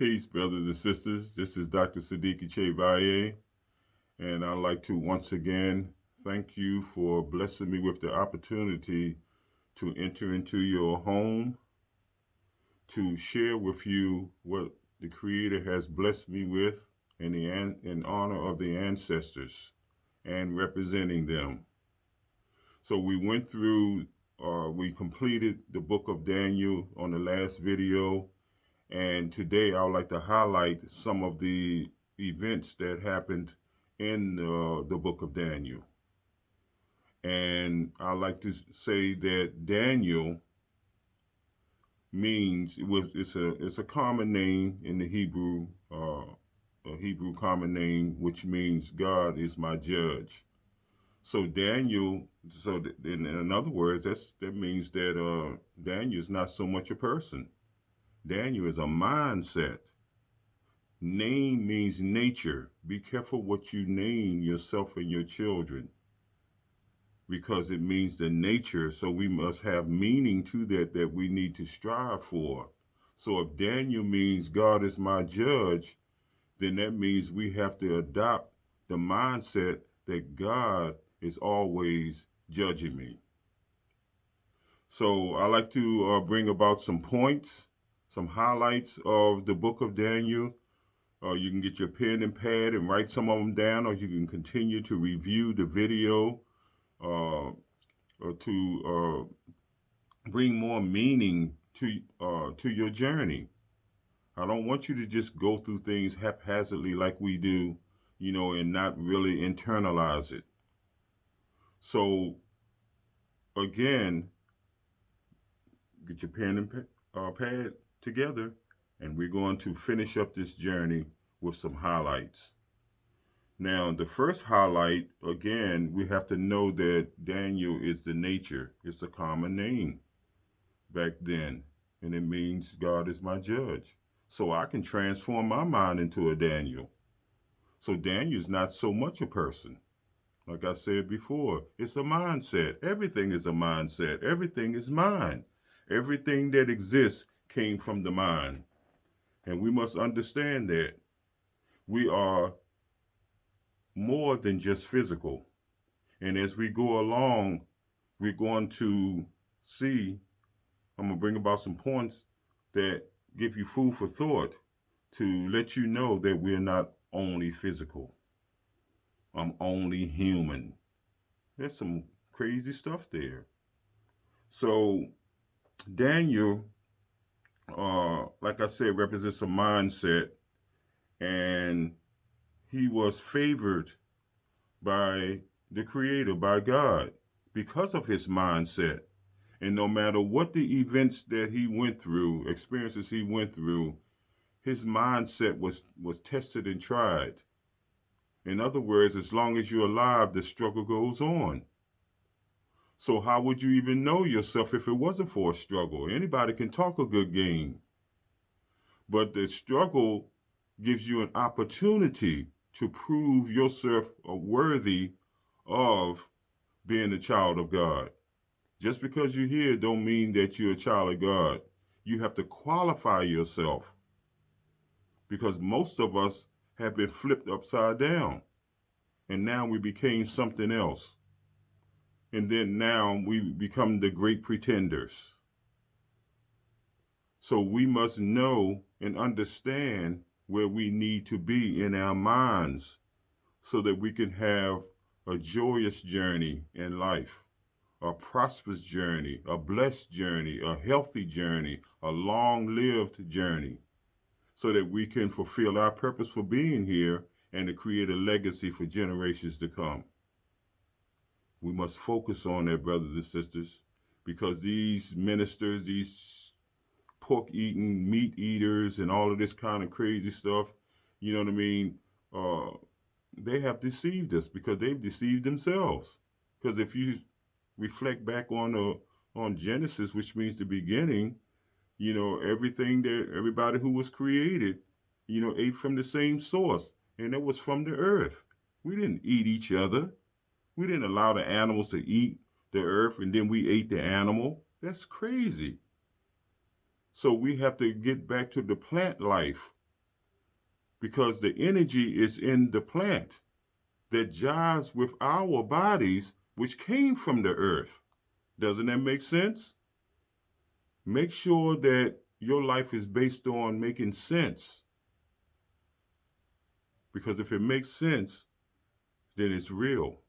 Peace, brothers and sisters. This is Dr. Sadiki Baye, and I'd like to once again thank you for blessing me with the opportunity to enter into your home, to share with you what the Creator has blessed me with in honor of the ancestors and representing them. So we completed the book of Daniel on the last video. And today I would like to highlight some of the events that happened in the book of Daniel. And I like to say that Daniel means it's a common name in the Hebrew, a Hebrew common name, which means God is my judge. So Daniel, in other words, that means that Daniel is not so much a person. Daniel is a mindset. Name means nature. Be careful what you name yourself and your children because it means the nature. So we must have meaning to that we need to strive for. So if Daniel means God is my judge, then that means we have to adopt the mindset that God is always judging me. So I like to bring about some points, some highlights of the book of Daniel. You can get your pen and pad and write some of them down, or you can continue to review the video to bring more meaning to your journey. I don't want you to just go through things haphazardly like we do, and not really internalize it. So again, get your pen and pad together, and we're going to finish up this journey with some highlights. Now, the first highlight, again, we have to know that Daniel is the nature. It's a common name back then, and it means God is my judge. So I can transform my mind into a Daniel. So Daniel's not so much a person. Like I said before, it's a mindset. Everything is a mindset. Everything is mind. Everything that exists came from the mind. And we must understand that we are more than just physical. And as we go along, we're going to see, I'm going to bring about some points that give you food for thought to let you know that we're not only physical. I'm only human. There's some crazy stuff there. So Daniel, like I said, represents a mindset, and he was favored by the Creator, by God, because of his mindset. And no matter what the events that he went through, experiences he went through, his mindset was tested and tried. In other words, as long as you're alive, the struggle goes on. So how would you even know yourself if it wasn't for a struggle? Anybody can talk a good game. But the struggle gives you an opportunity to prove yourself worthy of being a child of God. Just because you're here don't mean that you're a child of God. You have to qualify yourself because most of us have been flipped upside down and now we became something else. And then now we become the great pretenders. So we must know and understand where we need to be in our minds so that we can have a joyous journey in life, a prosperous journey, a blessed journey, a healthy journey, a long-lived journey, so that we can fulfill our purpose for being here and to create a legacy for generations to come. We must focus on that, brothers and sisters, because these ministers, these pork-eating, meat eaters, and all of this kind of crazy stuff, you know what I mean? They have deceived us because they've deceived themselves. Because if you reflect back on Genesis, which means the beginning, everything that everybody who was created, ate from the same source, and it was from the earth. We didn't eat each other. We didn't allow the animals to eat the earth, and then we ate the animal. That's crazy. So we have to get back to the plant life because the energy is in the plant that jives with our bodies, which came from the earth. Doesn't that make sense? Make sure that your life is based on making sense. Because if it makes sense, then it's real.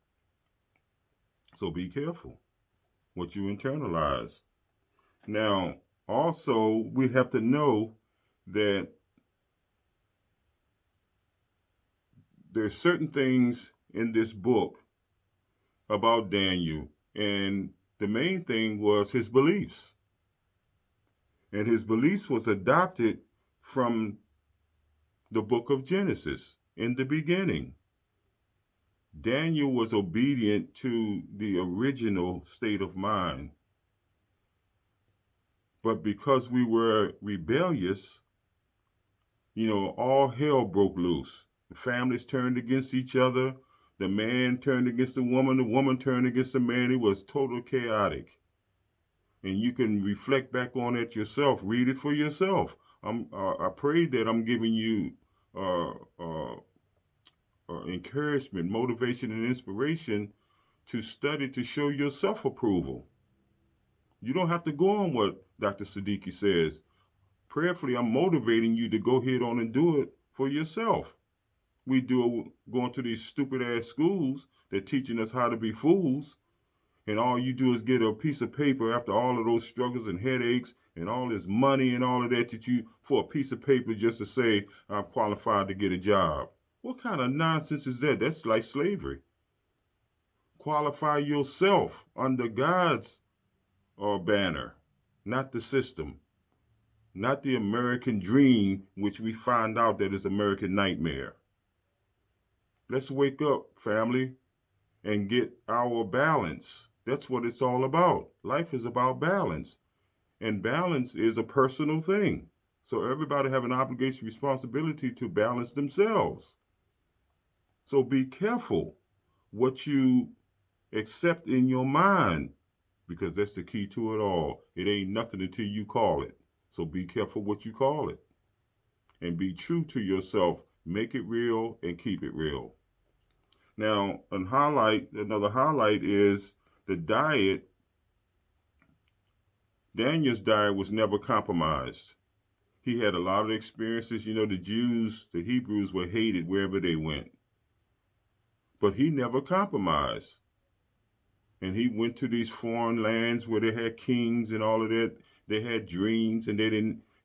So be careful what you internalize. Now, also, we have to know that there's certain things in this book about Daniel, and the main thing was his beliefs. And his beliefs was adopted from the book of Genesis. In the beginning, Daniel was obedient to the original state of mind. But because we were rebellious, all hell broke loose. The families turned against each other. The man turned against the woman turned against the man. It was total chaotic. And you can reflect back on it yourself. Read it for yourself. I pray that I'm giving you encouragement, motivation, and inspiration to study to show your self-approval. You don't have to go on what Dr. Sadiki says. Prayerfully, I'm motivating you to go ahead on and do it for yourself. We do going to these stupid ass schools that teaching us how to be fools, and all you do is get a piece of paper after all of those struggles and headaches and all this money and all of that you for a piece of paper just to say I'm qualified to get a job. What kind of nonsense is that? That's like slavery. Qualify yourself under God's banner, not the system, not the American dream, which we find out that is American nightmare. Let's wake up, family, and get our balance. That's what it's all about. Life is about balance. And balance is a personal thing. So everybody have an obligation, responsibility to balance themselves. So be careful what you accept in your mind, because that's the key to it all. It ain't nothing until you call it. So be careful what you call it. And be true to yourself. Make it real and keep it real. Now, another highlight is the diet. Daniel's diet was never compromised. He had a lot of experiences. The Jews, the Hebrews were hated wherever they went. But he never compromised. And he went to these foreign lands where they had kings and all of that. They had dreams, and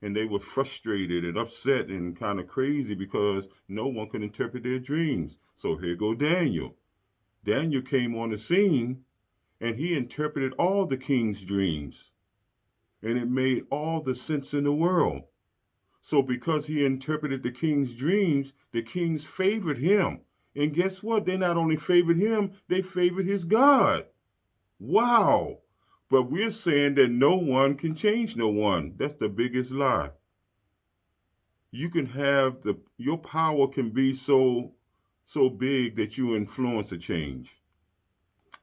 they were frustrated and upset and kind of crazy because no one could interpret their dreams. So here go Daniel. Daniel came on the scene, and he interpreted all the king's dreams. And it made all the sense in the world. So because he interpreted the king's dreams, the kings favored him. And guess what? They not only favored him, they favored his God. Wow. But we're saying that no one can change no one. That's the biggest lie. You can have your power can be so big that you influence a change.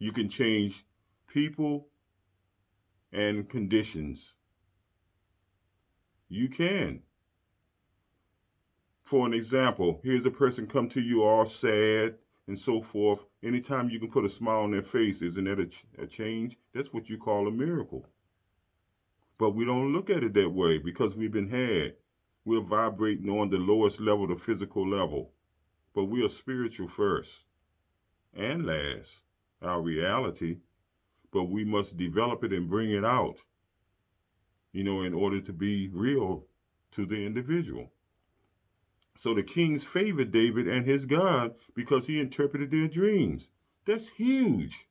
You can change people and conditions. You can. For an example, here's a person come to you all sad and so forth. Anytime you can put a smile on their face, isn't that a change? That's what you call a miracle. But we don't look at it that way because we've been had. We're vibrating on the lowest level, the physical level. But we are spiritual first and last, our reality. But we must develop it and bring it out, in order to be real to the individual. So the kings favored David and his God because he interpreted their dreams. That's huge.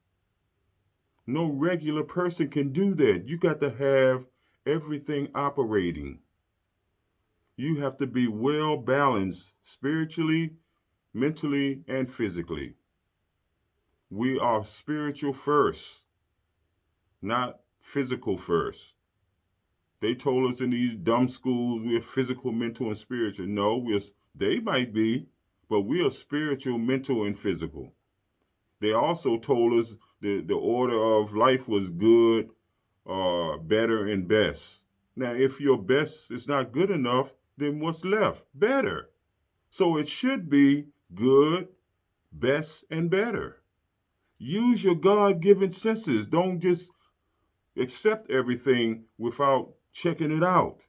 No regular person can do that. You got to have everything operating. You have to be well balanced spiritually, mentally, and physically. We are spiritual first, not physical first. They told us in these dumb schools we're physical, mental, and spiritual. No, they might be, but we are spiritual, mental, and physical. They also told us the order of life was good, better, and best. Now, if your best is not good enough, then what's left? Better. So it should be good, best, and better. Use your God-given senses. Don't just accept everything without checking it out.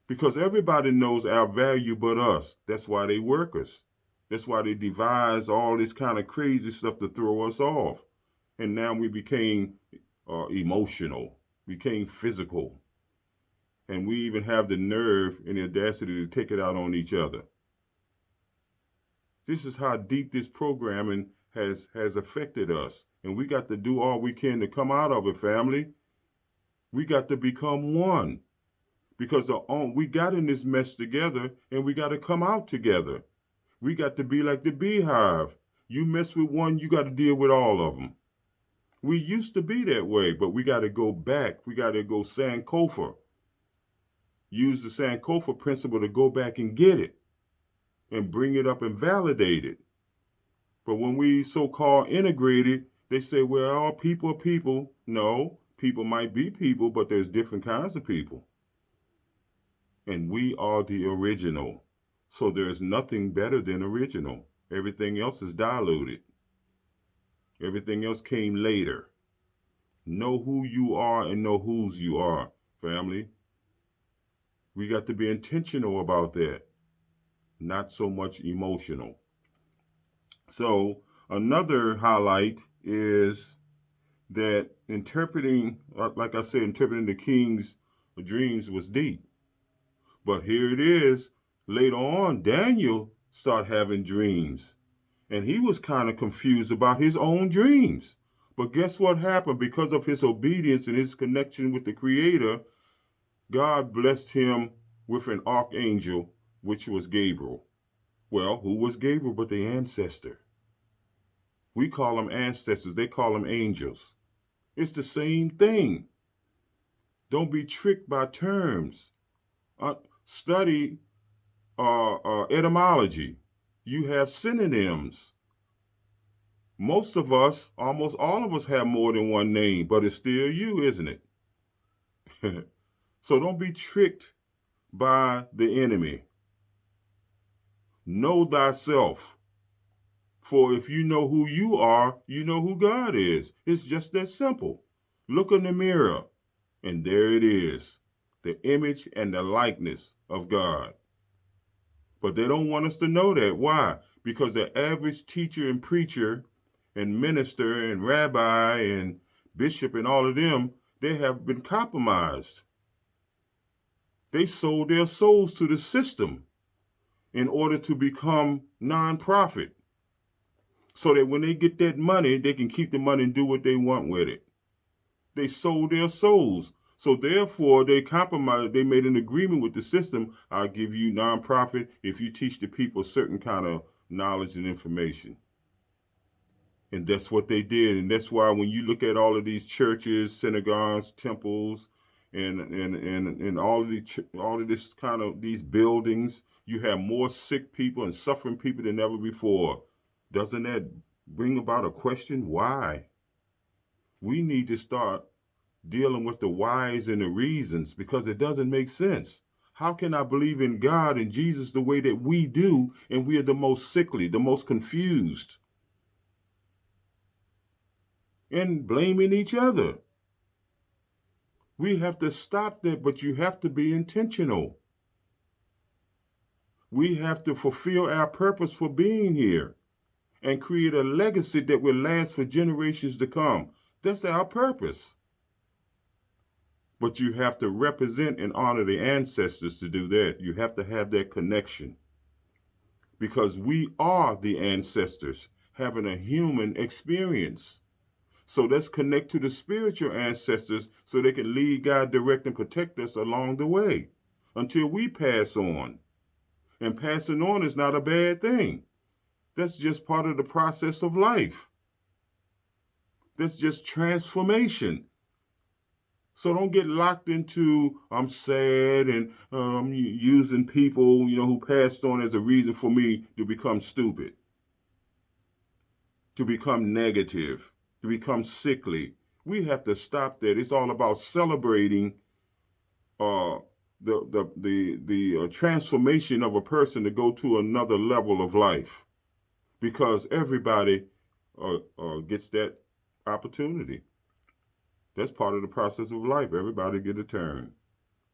Because everybody knows our value but us. That's why they work us. That's why they devise all this kind of crazy stuff to throw us off. And now we became emotional, became physical. And we even have the nerve and the audacity to take it out on each other. This is how deep this programming has affected us. And we got to do all we can to come out of it, family. We got to become one. Because we got in this mess together and we got to come out together. We got to be like the beehive. You mess with one, you got to deal with all of them. We used to be that way, but we got to go back. We got to go Sankofa. Use the Sankofa principle to go back and get it and bring it up and validate it. But when we so-called integrated, they say, well, all people are people. No, people might be people, but there's different kinds of people. And we are the original. So there's nothing better than original. Everything else is diluted. Everything else came later. Know who you are and know whose you are, family. We got to be intentional about that, not so much emotional. So another highlight is that interpreting, like I said, interpreting the king's dreams was deep. But here it is. Later on, Daniel started having dreams. And he was kind of confused about his own dreams. But guess what happened? Because of his obedience and his connection with the Creator, God blessed him with an archangel, which was Gabriel. Well, who was Gabriel but the ancestor? We call them ancestors. They call them angels. It's the same thing. Don't be tricked by terms. Study etymology. You have synonyms. Most of us, almost all of us, have more than one name, but it's still you, isn't it? So don't be tricked by the enemy. Know thyself. For if you know who you are, you know who God is. It's just that simple. Look in the mirror, and there it is, the image and the likeness of God. But they don't want us to know that. Why? Because the average teacher and preacher and minister and rabbi and bishop and all of them, they have been compromised. They sold their souls to the system in order to become non-profit. So that when they get that money, they can keep the money and do what they want with it. They sold their souls. So therefore, they compromised. They made an agreement with the system. I'll give you nonprofit if you teach the people certain kind of knowledge and information. And that's what they did. And that's why when you look at all of these churches, synagogues, temples, and all of this kind of these buildings, you have more sick people and suffering people than ever before. Doesn't that bring about a question? Why? We need to start dealing with the whys and the reasons because it doesn't make sense. How can I believe in God and Jesus the way that we do and we are the most sickly, the most confused, and blaming each other? We have to stop that, but you have to be intentional. We have to fulfill our purpose for being here and create a legacy that will last for generations to come. That's our purpose. But you have to represent and honor the ancestors to do that. You have to have that connection. Because we are the ancestors having a human experience. So let's connect to the spiritual ancestors so they can lead, guide, direct, and protect us along the way until we pass on. And passing on is not a bad thing. That's just part of the process of life. That's just transformation. So don't get locked into, I'm sad and using people, who passed on as a reason for me to become stupid, to become negative, to become sickly. We have to stop that. It's all about celebrating the transformation of a person to go to another level of life, because everybody gets that opportunity. That's part of the process of life. Everybody get a turn.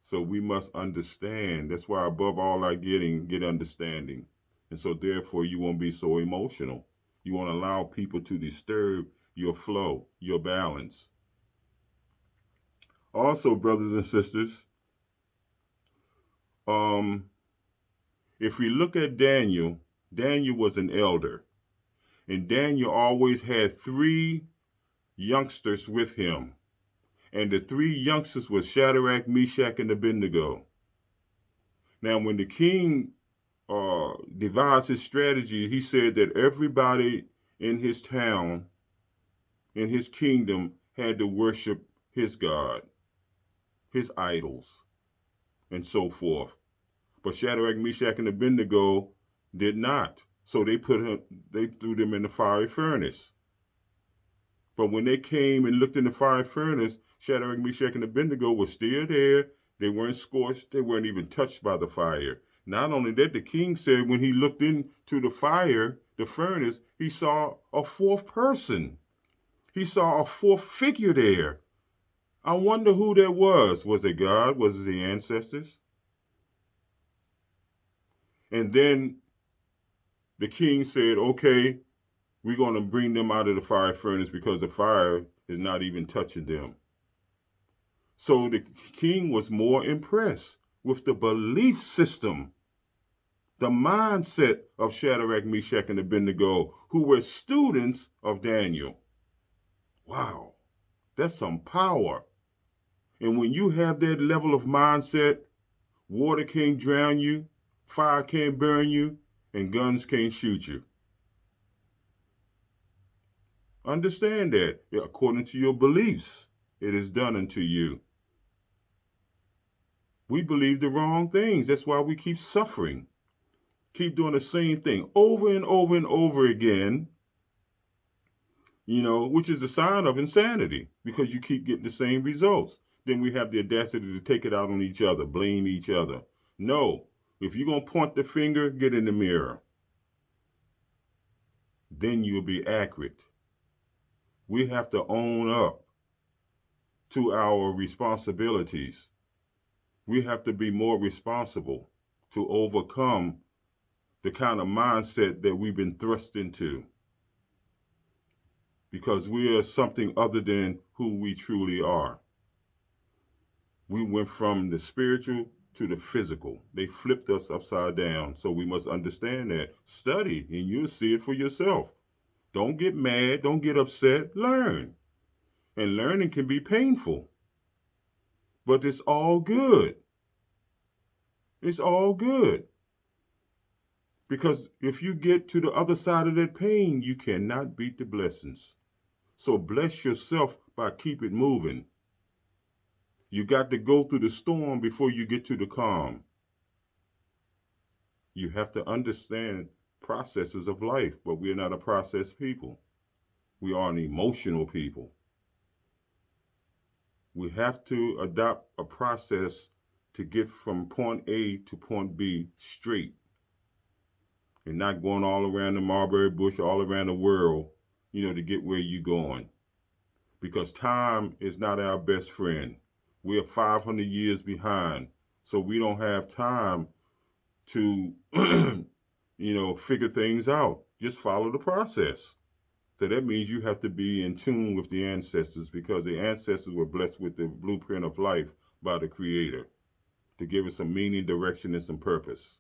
So we must understand. That's why above all I get understanding. And so therefore you won't be so emotional. You won't allow people to disturb your flow, your balance. Also, brothers and sisters, um, if we look at Daniel, Daniel was an elder. And Daniel always had three youngsters with him. And the three youngsters were Shadrach, Meshach, and Abednego. Now, when the king devised his strategy, he said that everybody in his town, in his kingdom, had to worship his God, his idols, and so forth. But Shadrach, Meshach, and Abednego did not. So they threw them in the fiery furnace. But when they came and looked in the fiery furnace, Shadrach, Meshach, and Abednego were still there. They weren't scorched. They weren't even touched by the fire. Not only that, the king said when he looked into the fire, the furnace, he saw a fourth person. He saw a fourth figure there. I wonder who that was. Was it God? Was it the ancestors? And then the king said, okay, we're going to bring them out of the fire furnace because the fire is not even touching them. So the king was more impressed with the belief system, the mindset of Shadrach, Meshach, and Abednego, who were students of Daniel. Wow, that's some power. And when you have that level of mindset, water can't drown you, fire can't burn you, and guns can't shoot you. Understand that according to your beliefs, it is done unto you. We believe the wrong things. That's why we keep suffering. Keep doing the same thing over and over and over again, which is a sign of insanity because you keep getting the same results. Then we have the audacity to take it out on each other, blame each other. No, if you're going to point the finger, get in the mirror. Then you'll be accurate. We have to own up to our responsibilities. We have to be more responsible to overcome the kind of mindset that we've been thrust into, because we are something other than who we truly are. We went from the spiritual to the physical. They flipped us upside down. So we must understand that. Study and you'll see it for yourself. Don't get mad. Don't get upset. Learn. And learning can be painful. But it's all good. It's all good. Because if you get to the other side of that pain, you cannot beat the blessings. So bless yourself by keep it moving. You got to go through the storm before you get to the calm. You have to understand processes of life, but we're not a process people. We are an emotional people. We have to adopt a process to get from point A to point B straight and not going all around the mulberry bush, all around the world, to get where you're going. Because time is not our best friend. We're 500 years behind. So we don't have time to, figure things out. Just follow the process. So that means you have to be in tune with the ancestors, because the ancestors were blessed with the blueprint of life by the Creator to give us some meaning, direction, and some purpose.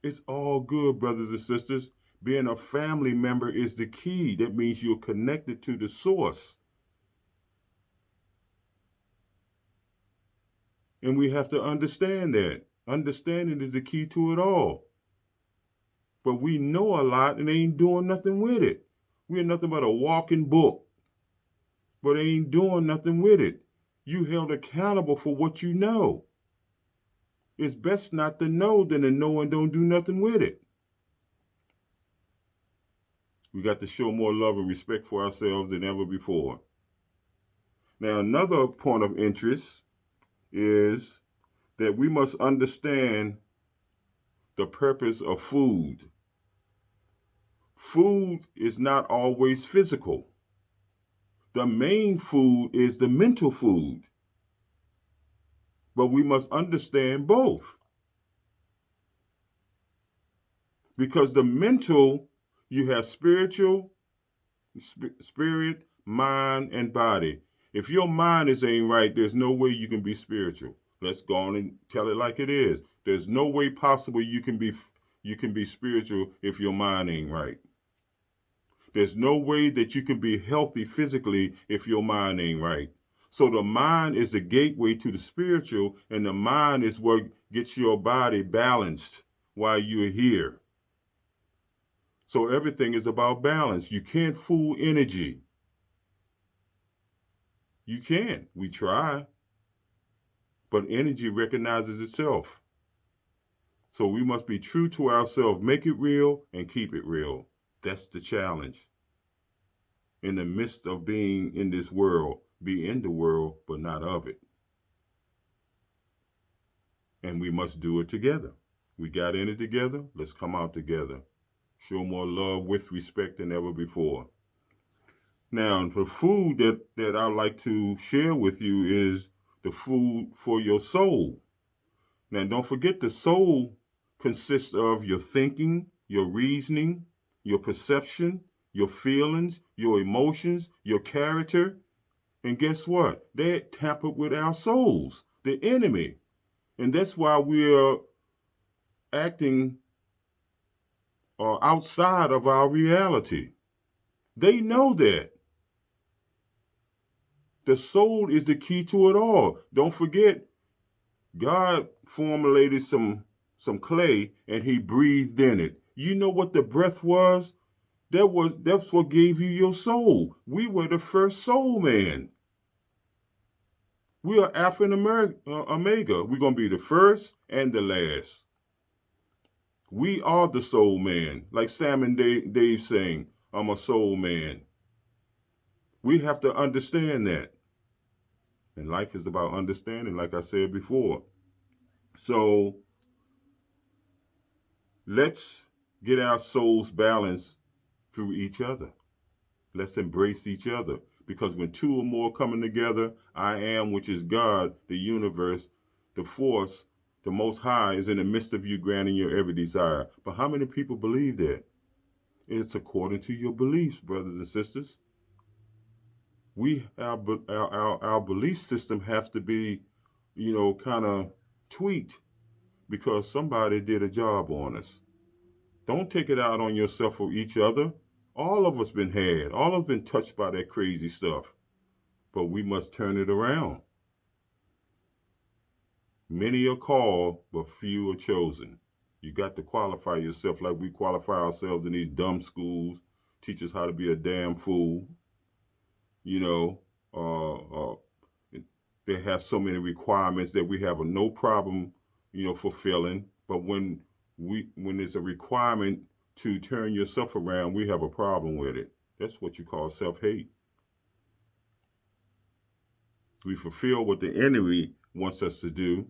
It's all good, brothers and sisters. Being a family member is the key. That means you're connected to the source. And we have to understand that. Understanding is the key to it all. But we know a lot and ain't doing nothing with it. We're nothing but a walking book, but ain't doing nothing with it. You held accountable for what you know. It's best not to know than to know and don't do nothing with it. We got to show more love and respect for ourselves than ever before. Now, another point of interest is that we must understand the purpose of food. Food is not always physical. The main food is the mental food, but we must understand both because the mental, you have spiritual, spirit, mind, and body. If your mind is ain't right, there's no way you can be spiritual. Let's go on and tell it like it is. There's no way possible you can be spiritual if your mind ain't right. There's no way that you can be healthy physically if your mind ain't right. So the mind is the gateway to the spiritual, and the mind is what gets your body balanced while you're here. So everything is about balance. You can't fool energy. You can't. We try, but energy recognizes itself. So we must be true to ourselves, make it real, and keep it real. That's the challenge. In the midst of being in this world, be in the world, but not of it. And we must do it together. We got in it together. Let's come out together. Show more love with respect than ever before. Now, the food that I like to share with you is the food for your soul. Now, don't forget the soul consists of your thinking, your reasoning, your perception, your feelings, your emotions, your character. And guess what? They tampered with our souls, the enemy. And that's why we're acting outside of our reality. They know that. The soul is the key to it all. Don't forget, God formulated some clay and he breathed in it. You know what the breath was? That's what gave you your soul. We were the first soul man. We are Alpha and Omega. We're gonna be the first and the last. We are the soul man. Like Sam and Dave saying, I'm a soul man. We have to understand that. And life is about understanding, like I said before. So let's get our souls balanced through each other. Let's embrace each other. Because when two or more coming together, I am, which is God, the universe, the force, the Most High is in the midst of you, granting your every desire. But how many people believe that? It's according to your beliefs, brothers and sisters. Our belief system has to be, kind of tweaked because somebody did a job on us. Don't take it out on yourself or each other. All of us been had. All of us been touched by that crazy stuff. But we must turn it around. Many are called, but few are chosen. You got to qualify yourself like we qualify ourselves in these dumb schools. Teach us how to be a damn fool. You know, uh, they have so many requirements that we have no problem, fulfilling. But when there's a requirement to turn yourself around, we have a problem with it. That's what you call self-hate. We fulfill what the enemy wants us to do.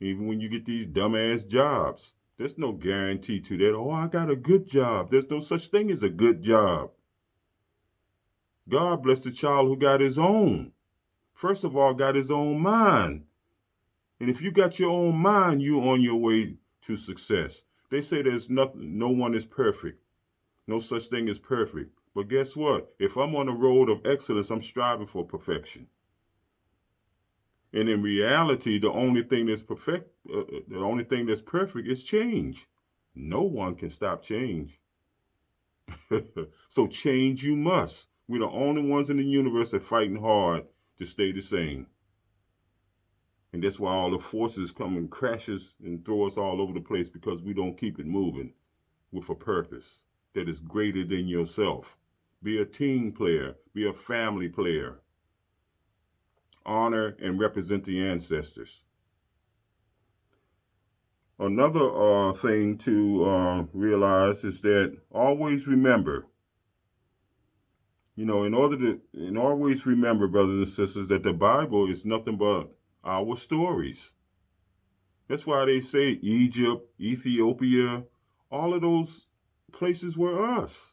Even when you get these dumbass jobs, there's no guarantee to that. Oh, I got a good job. There's no such thing as a good job. God bless the child who got his own. First of all, got his own mind. And if you got your own mind, you're on your way to success. They say there's nothing, no one is perfect. No such thing as perfect. But guess what? If I'm on the road of excellence, I'm striving for perfection. And in reality, the only thing that's perfect is change. No one can stop change. So change you must. We're the only ones in the universe that are fighting hard to stay the same. And that's why all the forces come and crashes and throw us all over the place, because we don't keep it moving with a purpose that is greater than yourself. Be a team player. Be a family player. Honor and represent the ancestors. Another thing to realize is that always remember, and always remember, brothers and sisters, that the Bible is nothing but our stories. That's why they say Egypt, Ethiopia, all of those places were us.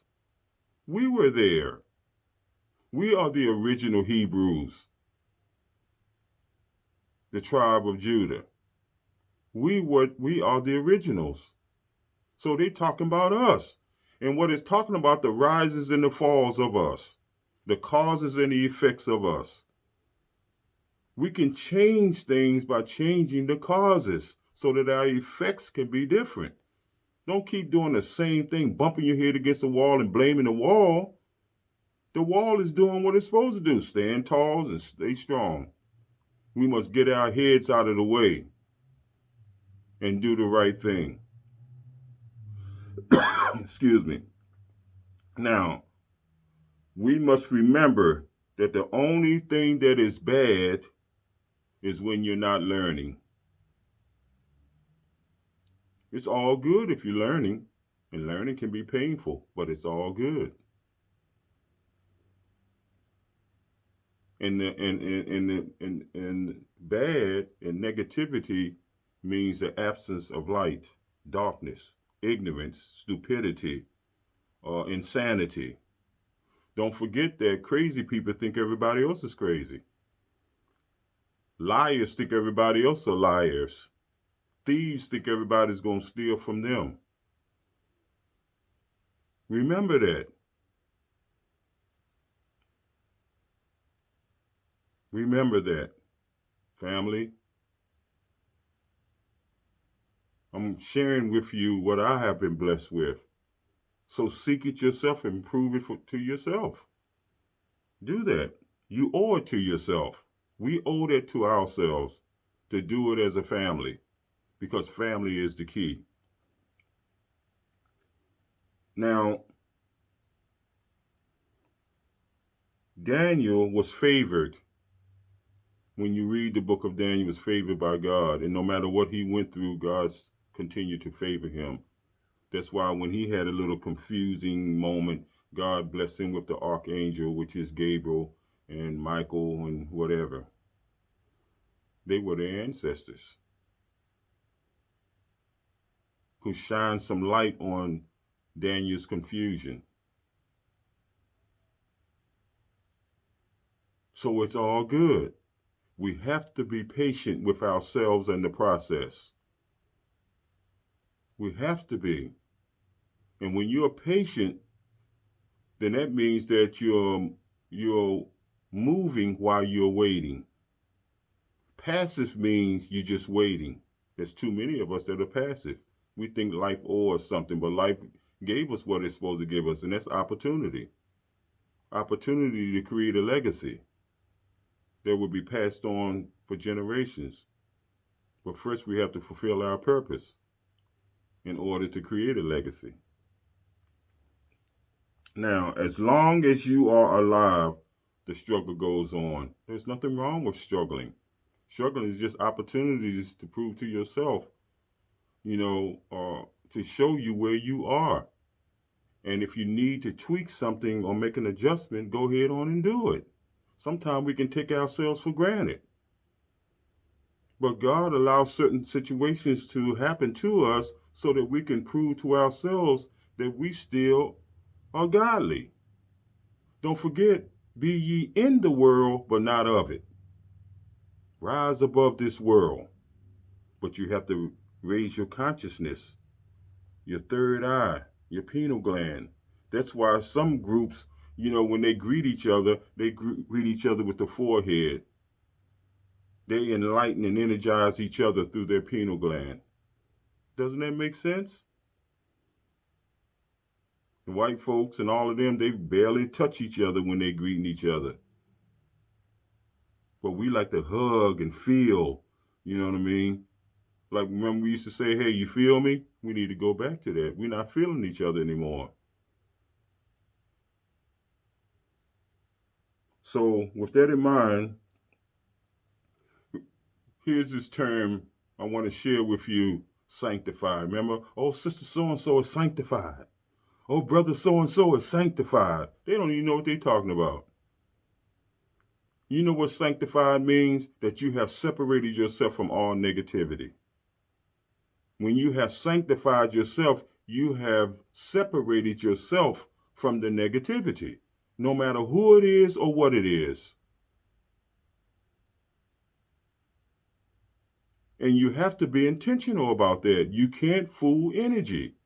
We were there. We are the original Hebrews, the tribe of Judah. We are the originals. So they talking about us. And what it's talking about, the rises and the falls of us, the causes and the effects of us. We can change things by changing the causes so that our effects can be different. Don't keep doing the same thing, bumping your head against the wall and blaming the wall. The wall is doing what it's supposed to do, stand tall and stay strong. We must get our heads out of the way and do the right thing. Excuse me. Now, we must remember that the only thing that is bad is when you're not learning. It's all good if you're learning, and learning can be painful, but it's all good. And bad and negativity means the absence of light, darkness, ignorance, stupidity, insanity. Don't forget that crazy people think everybody else is crazy. Liars think everybody else are liars. Thieves think everybody's going to steal from them. Remember that. Remember that, family. I'm sharing with you what I have been blessed with. So seek it yourself and prove it to yourself. Do that. You owe it to yourself. We owe it to ourselves to do it as a family, because family is the key. Now, Daniel was favored. When you read the book of Daniel, he was favored by God. And no matter what he went through, God continued to favor him. That's why when he had a little confusing moment, God blessed him with the archangel, which is Gabriel and Michael and whatever. They were their ancestors who shined some light on Daniel's confusion. So it's all good. We have to be patient with ourselves and the process. We have to be. And when you're patient, then that means that you're moving while you're waiting. Passive means you're just waiting. There's too many of us that are passive. We think life owes us something, but life gave us what it's supposed to give us, and that's opportunity. Opportunity to create a legacy that will be passed on for generations. But first we have to fulfill our purpose in order to create a legacy. Now, as long as you are alive, the struggle goes on. There's nothing wrong with struggling. Struggling is just opportunities to prove to yourself, to show you where you are. And if you need to tweak something or make an adjustment, go ahead on and do it. Sometimes we can take ourselves for granted. But God allows certain situations to happen to us so that we can prove to ourselves that we still are godly. Don't forget, be ye in the world, but not of it. Rise above this world. But you have to raise your consciousness, your third eye, your pineal gland. That's why some groups, when they greet each other, they greet each other with the forehead. They enlighten and energize each other through their pineal gland. Doesn't that make sense? The white folks and all of them, they barely touch each other when they greeting each other. But we like to hug and feel, you know what I mean? Like, remember we used to say, hey, you feel me? We need to go back to that. We're not feeling each other anymore. So with that in mind, here's this term I want to share with you, sanctified. Remember, oh, sister so-and-so is sanctified. Oh, brother so-and-so is sanctified. They don't even know what they're talking about. You know what sanctified means? That you have separated yourself from all negativity. When you have sanctified yourself, you have separated yourself from the negativity, no matter who it is or what it is. And you have to be intentional about that. You can't fool energy,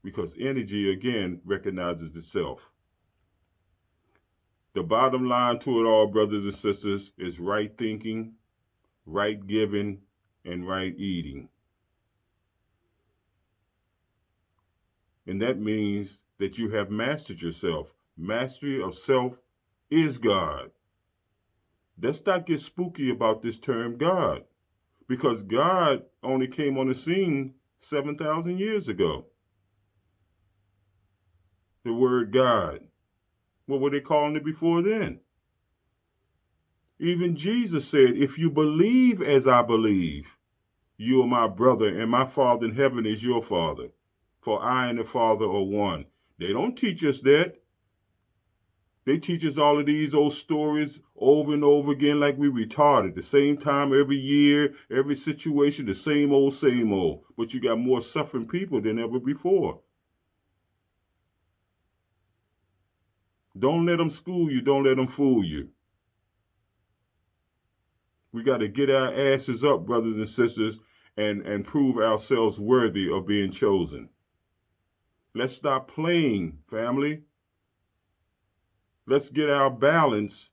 because energy, again, recognizes itself. The bottom line to it all, brothers and sisters, is right thinking, right giving, and right eating. And that means that you have mastered yourself. Mastery of self is God. Let's not get spooky about this term God, because God only came on the scene 7,000 years ago. The word God. What were they calling it before then? Even Jesus said, if you believe as I believe, you are my brother, and my Father in heaven is your Father. For I and the Father are one. They don't teach us that. They teach us all of these old stories over and over again like we retarded. The same time every year, every situation, the same old, same old. But you got more suffering people than ever before. Don't let them school you. Don't let them fool you. We got to get our asses up, brothers and sisters, and prove ourselves worthy of being chosen. Let's stop playing, family. Let's get our balance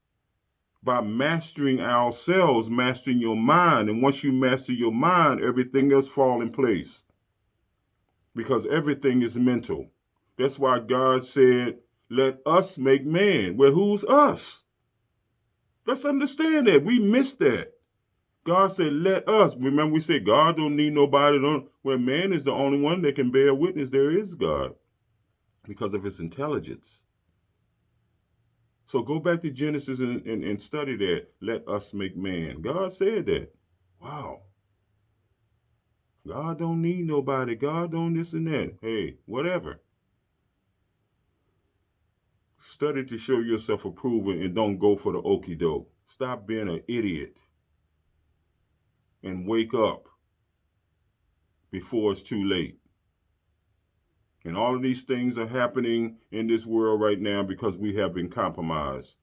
by mastering ourselves, mastering your mind. And once you master your mind, everything else falls in place. Because everything is mental. That's why God said, let us make man. Well, who's us? Let's understand that. We missed that. God said, let us. Remember, we said God don't need nobody. Well, man is the only one that can bear witness there is God because of his intelligence. So go back to Genesis and study that. Let us make man. God said that. Wow. God don't need nobody. God don't this and that. Hey, whatever. Study to show yourself approval and don't go for the okie doke. Stop being an idiot and wake up before it's too late. And all of these things are happening in this world right now because we have been compromised.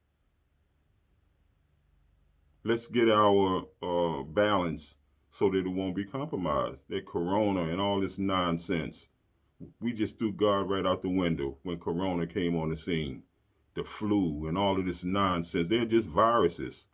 Let's get our balance so that it won't be compromised. That corona and all this nonsense. We just threw God right out the window when corona came on the scene. The flu and all of this nonsense. They're just viruses.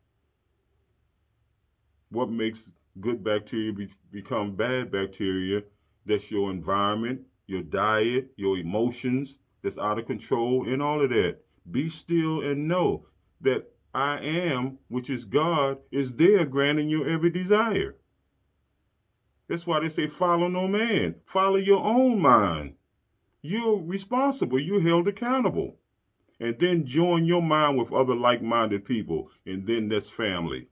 What makes good bacteria become bad bacteria? That's your environment, your diet, your emotions that's out of control, and all of that. Be still and know that I am, which is God, is there granting you every desire. That's why they say follow no man. Follow your own mind. You're responsible. You're held accountable. And then join your mind with other like-minded people, and then that's family.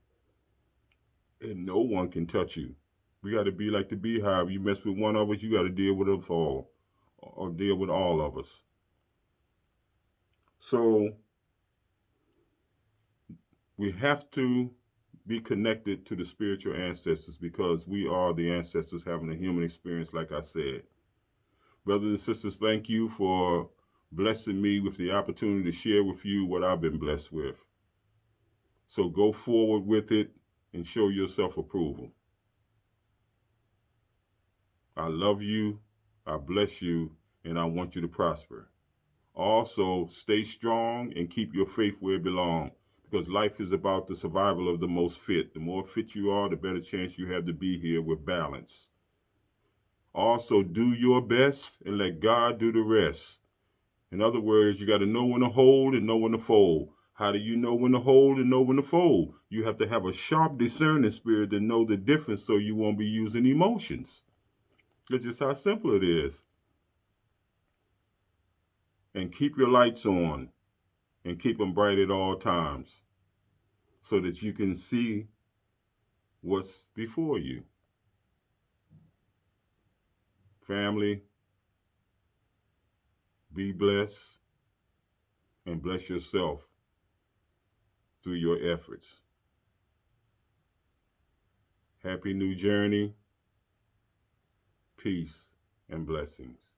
And no one can touch you. We got to be like the beehive. You mess with one of us, you got to deal with us all, or deal with all of us. So we have to be connected to the spiritual ancestors because we are the ancestors having a human experience, like I said. Brothers and sisters, thank you for blessing me with the opportunity to share with you what I've been blessed with. So go forward with it and show yourself approval. I love you, I bless you, and I want you to prosper. Also, stay strong and keep your faith where it belongs, because life is about the survival of the most fit. The more fit you are, the better chance you have to be here with balance. Also, do your best and let God do the rest. In other words, you got to know when to hold and know when to fold. How do you know when to hold and know when to fold? You have to have a sharp discerning spirit to know the difference so you won't be using emotions. That's just how simple it is. And keep your lights on and keep them bright at all times so that you can see what's before you. Family, be blessed and bless yourself through your efforts. Happy new journey. peace, and blessings.